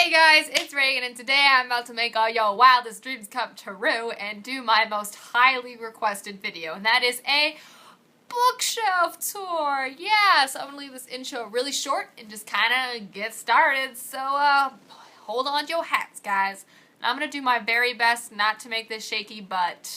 Hey guys, it's Reagan, and today I'm about to make all your wildest dreams come true and do my most highly requested video, and that is a bookshelf tour. Yeah, so I'm gonna leave this intro really short and just kind of get started. So hold on to your hats, guys. And I'm gonna do my very best not to make this shaky, but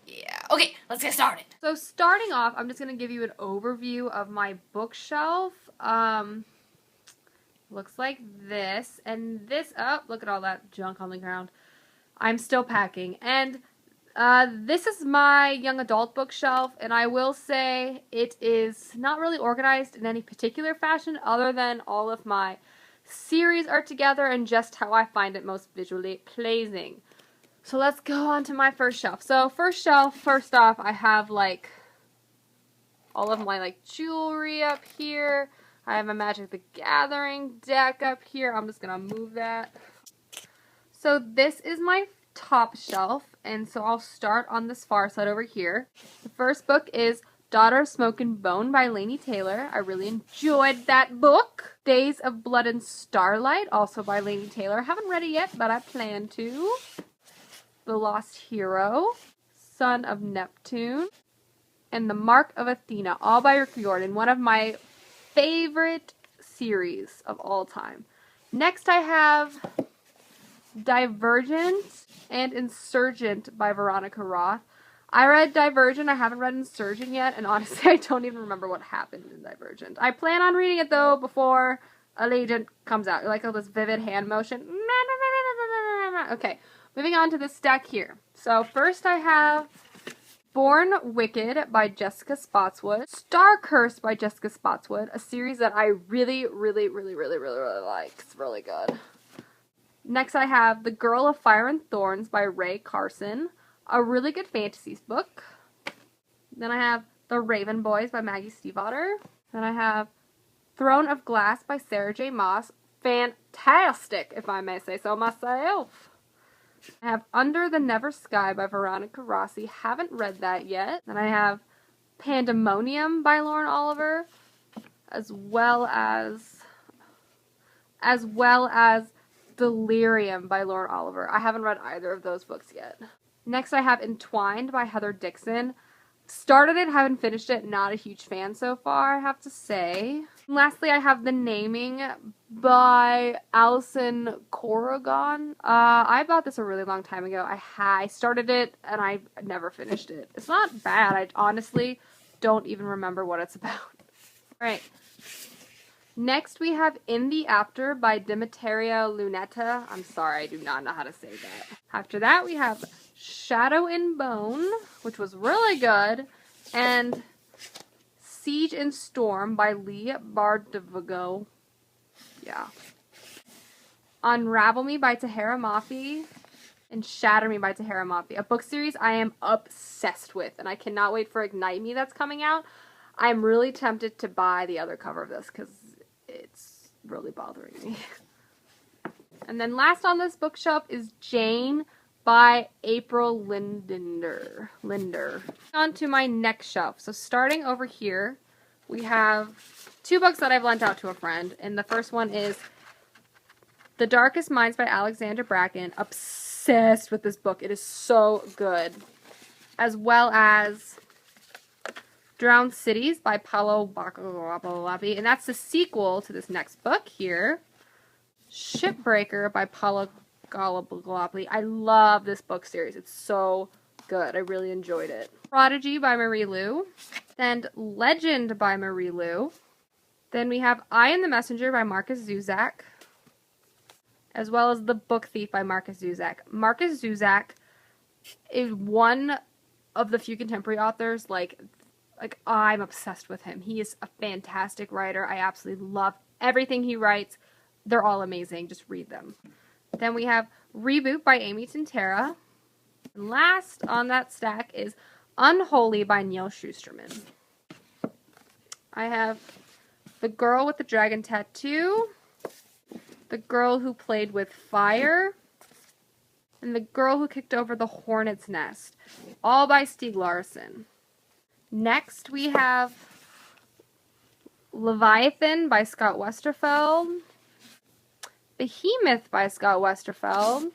yeah. Okay, let's get started. So starting off, I'm just gonna give you an overview of my bookshelf. Looks like this, and this, oh, look at all that junk on the ground. I'm still packing, and this is my young adult bookshelf, and I will say it is not really organized in any particular fashion other than all of my series are together and just how I find it most visually pleasing. So let's go on to my first shelf. So first off, I have like all of my jewelry up here. I have a Magic the Gathering deck up here. I'm just going to move that. So this is my top shelf, and so I'll start on this far side over here. The first book is Daughter of Smoke and Bone by Laini Taylor. I really enjoyed that book. Days of Blood and Starlight, also by Laini Taylor. I haven't read it yet, but I plan to. The Lost Hero, Son of Neptune, and The Mark of Athena, all by Rick Riordan, one of my favorite series of all time. Next I have Divergent and Insurgent by Veronica Roth. I read Divergent, I haven't read Insurgent yet, and honestly I don't even remember what happened in Divergent. I plan on reading it though before Allegiant comes out. You like all this vivid hand motion? Okay, moving on to this stack here. So first I have Born Wicked by Jessica Spotswood, Star Cursed by Jessica Spotswood, a series that I really like. It's really good. Next I have The Girl of Fire and Thorns by Ray Carson, a really good fantasy book. Then I have The Raven Boys by Maggie Stiefvater. Then I have Throne of Glass by Sarah J. Maas. Fantastic, if I may say so myself. I have Under the Never Sky by Veronica Rossi. Haven't read that yet. Then I have Pandemonium by Lauren Oliver, as well as Delirium by Lauren Oliver. I haven't read either of those books yet. Next I have Entwined by Heather Dixon. Started it, haven't finished it, not a huge fan so far, I have to say. And lastly, I have The Naming by Alison Corrigan. I bought this a really long time ago. I started it, and I never finished it. It's not bad. I honestly don't even remember what it's about. Alright. Next, we have In the After by Demeteria Luneta. I'm sorry, I do not know how to say that. After that, we have Shadow and Bone, which was really good, and Siege and Storm by Lee Bardugo. Yeah. Unravel Me by Tahara Mafi, and Shatter Me by Tahara Mafi, a book series I am obsessed with, and I cannot wait for Ignite Me that's coming out. I'm really tempted to buy the other cover of this because it's really bothering me. And then last on this bookshelf is Jane by April Linder. On to my next shelf. So starting over here, we have two books that I've lent out to a friend, and the first one is The Darkest Minds by Alexandra Bracken. Obsessed with this book. It is so good. As well as Drowned Cities by Paolo Bacalappi, and that's the sequel to this next book here. Shipbreaker by Paolo Bacalappi. I love this book series. It's so good. I really enjoyed it. Prodigy by Marie Lu. And Legend by Marie Lu. Then we have I Am the Messenger by Marcus Zuzak. As well as The Book Thief by Marcus Zuzak. Marcus Zuzak is one of the few contemporary authors, like I'm obsessed with him. He is a fantastic writer. I absolutely love everything he writes. They're all amazing. Just read them. Then we have Reboot by Amy Tintera. And last on that stack is Unholy by Neil Shusterman. I have The Girl with the Dragon Tattoo, The Girl Who Played with Fire, and The Girl Who Kicked Over the Hornet's Nest, all by Stieg Larsson. Next we have Leviathan by Scott Westerfeld, Behemoth by Scott Westerfeld,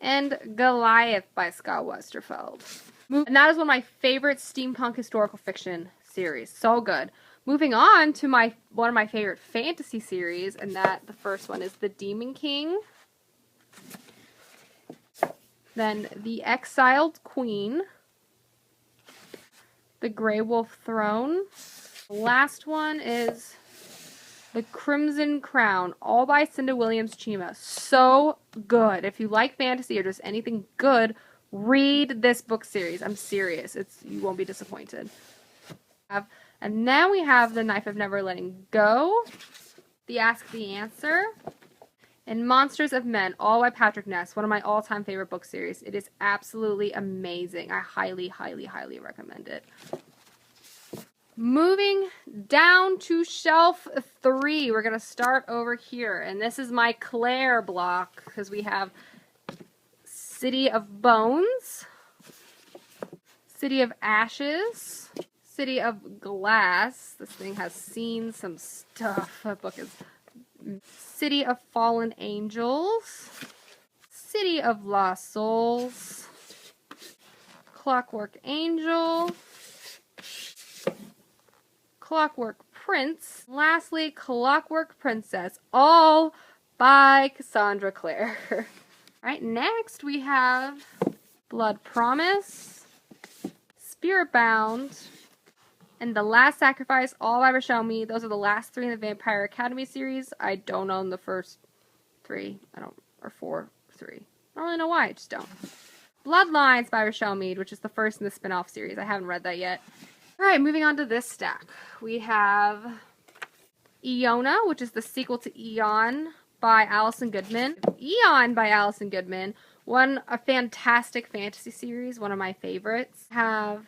and Goliath by Scott Westerfeld. And that is one of my favorite steampunk historical fiction series. So good. Moving on to one of my favorite fantasy series, and the first one is The Demon King. Then The Exiled Queen. The Grey Wolf Throne. The last one is The Crimson Crown, all by Cinda Williams Chima. So good. If you like fantasy or just anything good, read this book series. I'm serious. You won't be disappointed. And then we have The Knife of Never Letting Go, The Ask the Answer, and Monsters of Men, all by Patrick Ness, one of my all-time favorite book series. It is absolutely amazing. I highly, highly, highly recommend it. Moving down to shelf 3, we're going to start over here. And this is my Clare block, because we have City of Bones, City of Ashes, City of Glass. This thing has seen some stuff. That book is City of Fallen Angels, City of Lost Souls, Clockwork Angel, Clockwork Prince, lastly Clockwork Princess, all by Cassandra Clare. Alright, next we have Blood Promise, Spirit Bound, and The Last Sacrifice, all by Rochelle Mead. Those are the last 3 in the Vampire Academy series. I don't own the first 3. Or 4, 3. I don't really know why, I just don't. Bloodlines by Rochelle Mead, which is the first in the spin-off series. I haven't read that yet. Alright, moving on to this stack. We have Iona, which is the sequel to Eon by Alison Goodman. Eon by Alison Goodman. A fantastic fantasy series, one of my favorites. Have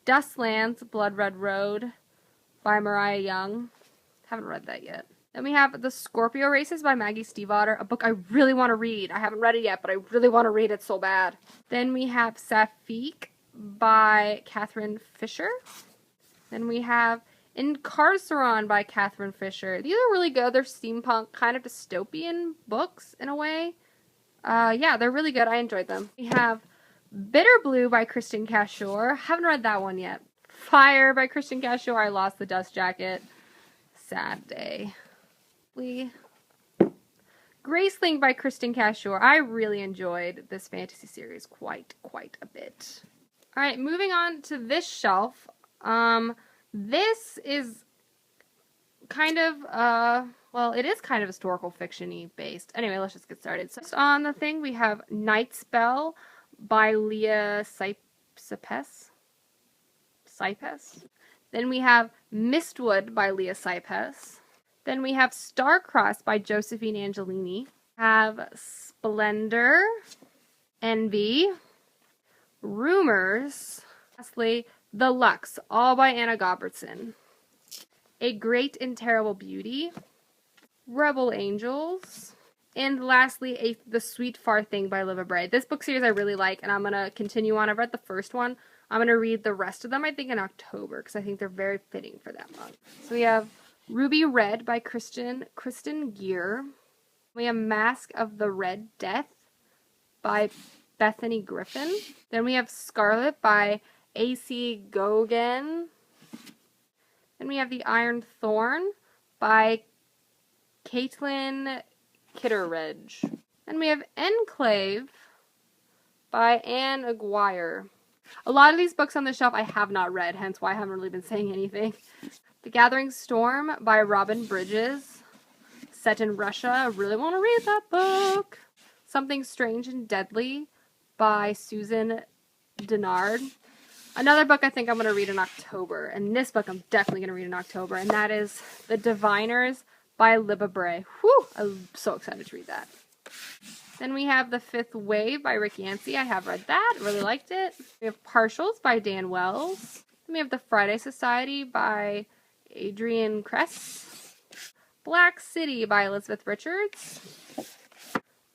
Dustlands, Blood Red Road by Mariah Young. Haven't read that yet. Then we have The Scorpio Races by Maggie Stiefvater, a book I really want to read. I haven't read it yet, but I really want to read it so bad. Then we have Sapphique by Catherine Fisher. Then we have Incarceron by Catherine Fisher. These are really good. They're steampunk, kind of dystopian books in a way. Yeah, they're really good. I enjoyed them. We have Bitter Blue by Kristen Cashore. Haven't read that one yet. Fire by Kristen Cashore. I lost the dust jacket. Sad day. Graceling by Kristen Cashore. I really enjoyed this fantasy series quite a bit. Alright, moving on to this shelf. This is kind of, well, it is kind of historical fiction-y based. Anyway, let's just get started. So on the thing, we have Night Spell by Leah Sipes. Then we have Mistwood by Leah Sipes. Then we have Starcrossed by Josephine Angelini. Have Splendor, Envy, Rumors, lastly, The Lux, all by Anna Gobertson. A Great and Terrible Beauty, Rebel Angels, and lastly, The Sweet Far Thing by Liva Bray. This book series I really like, and I'm going to continue on. I've read the first one. I'm going to read the rest of them, I think, in October, because I think they're very fitting for that month. So we have Ruby Red by Kristen Gear. We have Mask of the Red Death by Bethany Griffin. Then we have Scarlet by A.C. Gogan. Then we have The Iron Thorn by Caitlin Kitteridge. Then we have Enclave by Anne Aguirre. A lot of these books on the shelf I have not read, hence why I haven't really been saying anything. The Gathering Storm by Robin Bridges. Set in Russia. I really want to read that book. Something Strange and Deadly by Susan Dennard. Another book I think I'm going to read in October, and this book I'm definitely going to read in October, and that is The Diviners by Liva Bray. Whew! I'm so excited to read that. Then we have The Fifth Wave by Rick Yancey. I have read that. Really liked it. We have Partials by Dan Wells. Then we have The Friday Society by Adrian Kress. Black City by Elizabeth Richards.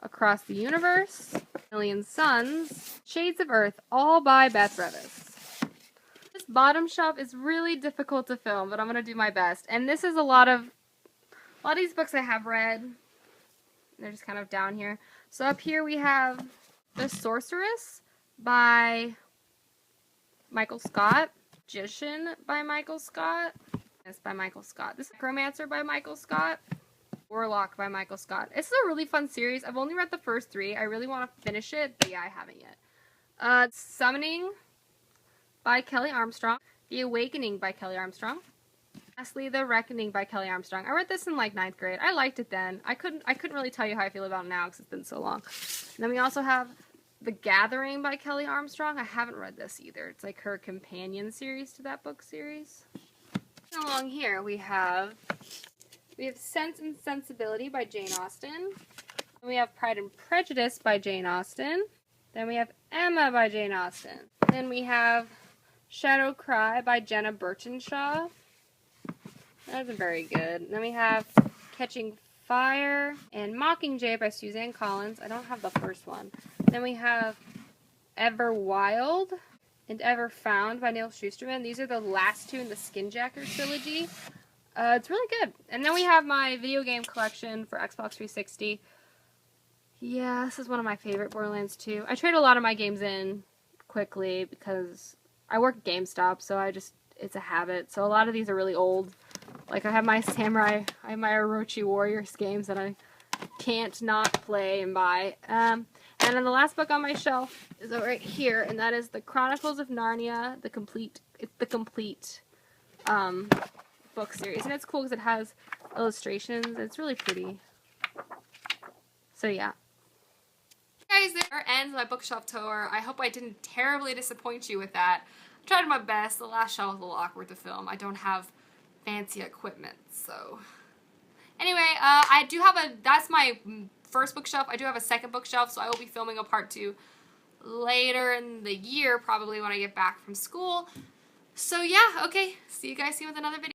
Across the Universe. Million Suns. Shades of Earth, all by Beth Revis. This bottom shelf is really difficult to film, but I'm going to do my best. And this is a lot of these books I have read. They're just kind of down here. So up here we have The Sorceress by Michael Scott. Magician by Michael Scott. This by Michael Scott. This Necromancer by Michael Scott. Warlock by Michael Scott. It's a really fun series. I've only read the first 3. I really want to finish it, but yeah, I haven't yet. Summoning by Kelly Armstrong. The Awakening by Kelly Armstrong. Lastly, The Reckoning by Kelly Armstrong. I read this in like 9th grade. I liked it then. I couldn't really tell you how I feel about it now because it's been so long. And then we also have The Gathering by Kelly Armstrong. I haven't read this either. It's like her companion series to that book series. And along here we have Sense and Sensibility by Jane Austen. Then we have Pride and Prejudice by Jane Austen. Then we have Emma by Jane Austen. Then we have Shadow Cry by Jenna Burtonshaw. That isn't very good. Then we have Catching Fire and Mockingjay by Suzanne Collins. I don't have the first one. Then we have Ever Wild and Ever Found by Neil Shusterman. These are the last 2 in the Skinjacker trilogy. It's really good. And then we have my video game collection for Xbox 360. Yeah, this is one of my favorite Borderlands 2. I trade a lot of my games in quickly because I work at GameStop, so it's a habit. So a lot of these are really old. Like I have my Orochi Warriors games that I can't not play and buy. And then the last book on my shelf is right here, and that is The Chronicles of Narnia, the complete book series. And it's cool because it has illustrations. It's really pretty. So yeah. Guys, there ends my bookshelf tour. I hope I didn't terribly disappoint you with that. I tried my best. The last shelf was a little awkward to film. I don't have fancy equipment, so anyway, I do have that's my first bookshelf. I do have a second bookshelf, so I will be filming a part 2 later in the year, probably when I get back from school. So yeah, okay, see you guys soon with another video.